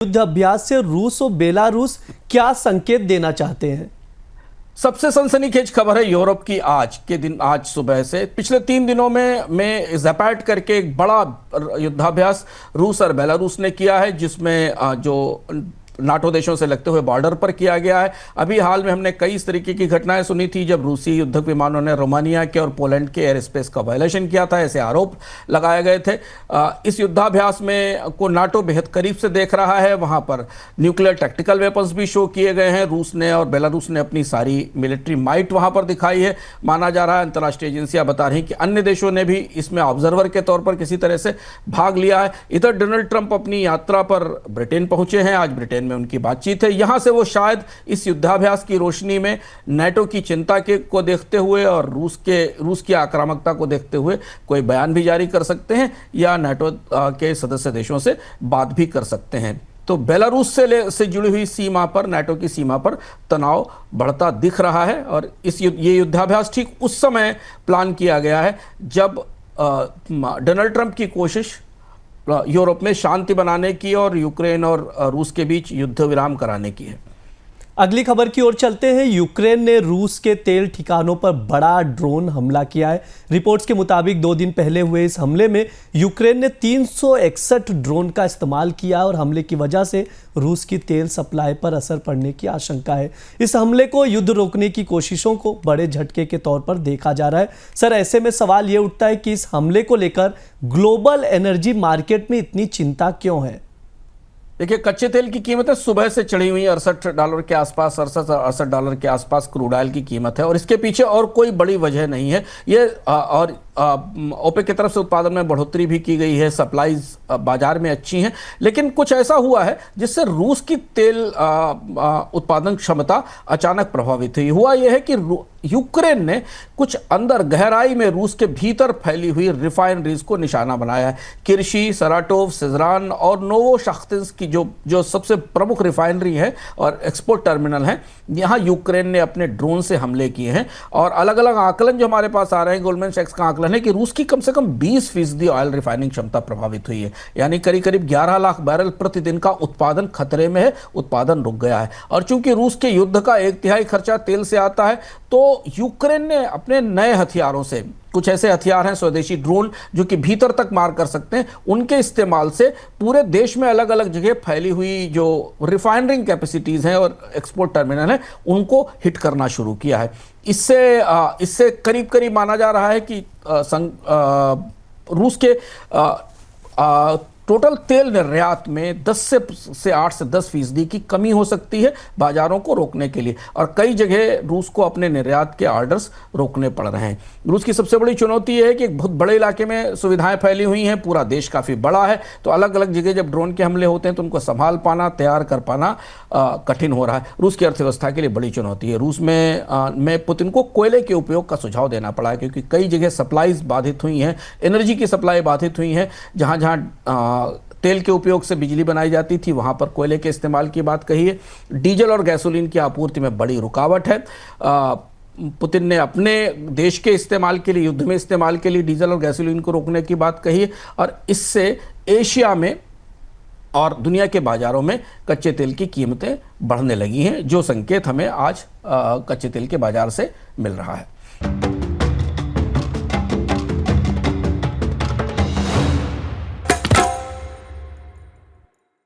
युद्ध अभ्यास से रूस और बेलारूस क्या संकेत देना चाहते हैं? सबसे सनसनीखेज खबर है यूरोप की आज के दिन, आज सुबह से पिछले 3 दिनों में ज़ैपाट करके एक बड़ा युद्धाभ्यास रूस और बेलारूस ने किया है, जिसमें जो नाटो देशों से लगते हुए बॉर्डर पर किया गया है। अभी हाल में हमने कई इस तरीके की घटनाएं सुनी थी जब रूसी युद्धक विमानों ने रोमानिया के और पोलैंड के एयर स्पेस का वायलेशन किया था, ऐसे आरोप लगाए गए थे। इस युद्धाभ्यास में को नाटो बेहद करीब से देख रहा है। वहां पर न्यूक्लियर टैक्टिकल वेपन्स भी शो किए गए हैं। रूस ने और बेलारूस ने अपनी सारी मिलिट्री माइट वहां पर दिखाई है। माना जा रहा है, अंतर्राष्ट्रीय एजेंसियां बता रही हैं कि अन्य देशों ने भी इसमें ऑब्जर्वर के तौर पर किसी तरह से भाग लिया है। इधर डोनाल्ड ट्रंप अपनी यात्रा पर ब्रिटेन पहुंचे हैं। आज ब्रिटेन में उनकी बातचीत है। यहां से वो शायद इस युद्धाभ्यास की रोशनी में नाटो की चिंता को देखते हुए और रूस की आक्रामकता को देखते हुए कोई बयान भी जारी कर सकते हैं या नाटो के सदस्य देशों से बात भी कर सकते हैं। तो बेलारूस से जुड़ी हुई सीमा पर, नाटो की सीमा पर तनाव बढ़ता दिख रहा है और ये युद्धाभ्यास ठीक उस समय प्लान किया गया है जब डोनाल्ड ट्रंप की कोशिश यूरोप में शांति बनाने की और यूक्रेन और रूस के बीच युद्ध विराम कराने की है। अगली खबर की ओर चलते हैं। यूक्रेन ने रूस के तेल ठिकानों पर बड़ा ड्रोन हमला किया है। रिपोर्ट्स के मुताबिक 2 दिन पहले हुए इस हमले में यूक्रेन ने 361 ड्रोन का इस्तेमाल किया और हमले की वजह से रूस की तेल सप्लाई पर असर पड़ने की आशंका है। इस हमले को युद्ध रोकने की कोशिशों को बड़े झटके के तौर पर देखा जा रहा है। सर, ऐसे में सवाल ये उठता है कि इस हमले को लेकर ग्लोबल एनर्जी मार्केट में इतनी चिंता क्यों है? देखिए, कच्चे तेल की कीमतें सुबह से चढ़ी हुई $68 के आसपास, $68 के आसपास क्रूड ऑयल की कीमत है और इसके पीछे और कोई बड़ी वजह नहीं है। ये और ओपेक की तरफ से उत्पादन में बढ़ोतरी भी की गई है, सप्लाईज बाजार में अच्छी हैं, लेकिन कुछ ऐसा हुआ है जिससे रूस की तेल उत्पादन क्षमता अचानक प्रभावित हुई। हुआ यह है कि यूक्रेन ने कुछ अंदर गहराई में रूस के भीतर फैली हुई रिफाइनरीज को निशाना बनाया है। किर्शी, सराटोव, सिजरान और नोवोशाख्तिंस्क की जो सबसे प्रमुख रिफाइनरी है और एक्सपोर्ट टर्मिनल है, यहाँ यूक्रेन ने अपने ड्रोन से हमले किए हैं। और अलग अलग आकलन जो हमारे पास आ रहे हैं, गोल्डमैन सैक्स का आकलन है कि रूस की कम से कम 20% ऑयल रिफाइनिंग क्षमता प्रभावित हुई है, यानी करीब करीब 11 लाख बैरल प्रतिदिन का उत्पादन खतरे में है, उत्पादन रुक गया है। और चूंकि रूस के युद्ध का 1/3 खर्चा तेल से आता है, तो यूक्रेन ने अपने नए हथियारों से, कुछ ऐसे हथियार हैं स्वदेशी ड्रोन जो कि भीतर तक मार कर सकते हैं, उनके इस्तेमाल से पूरे देश में अलग अलग जगह फैली हुई जो रिफाइनरिंग कैपेसिटीज हैं और एक्सपोर्ट टर्मिनल हैं, उनको हिट करना शुरू किया है। इससे करीब करीब माना जा रहा है कि रूस के टोटल तेल निर्यात में 8 से 10% की कमी हो सकती है बाजारों को रोकने के लिए, और कई जगह रूस को अपने निर्यात के ऑर्डर्स रोकने पड़ रहे हैं। रूस की सबसे बड़ी चुनौती यह है कि एक बहुत बड़े इलाके में सुविधाएं फैली हुई हैं, पूरा देश काफ़ी बड़ा है, तो अलग अलग जगह जब ड्रोन के हमले होते हैं तो उनको संभाल पाना, तैयार कर पाना कठिन हो रहा है। रूस की अर्थव्यवस्था के लिए बड़ी चुनौती है। रूस में पुतिन को कोयले के उपयोग का सुझाव देना पड़ा है, क्योंकि कई जगह सप्लाईज बाधित हुई हैं, एनर्जी की सप्लाई बाधित हुई हैं। जहाँ जहाँ तेल के उपयोग से बिजली बनाई जाती थी, वहां पर कोयले के इस्तेमाल की बात कही है। डीजल और गैसोलीन की आपूर्ति में बड़ी रुकावट है। पुतिन ने अपने देश के इस्तेमाल के लिए, युद्ध में इस्तेमाल के लिए डीजल और गैसोलीन को रोकने की बात कही है, और इससे एशिया में और दुनिया के बाजारों में कच्चे तेल की कीमतें बढ़ने लगी हैं, जो संकेत हमें आज कच्चे तेल के बाजार से मिल रहा है।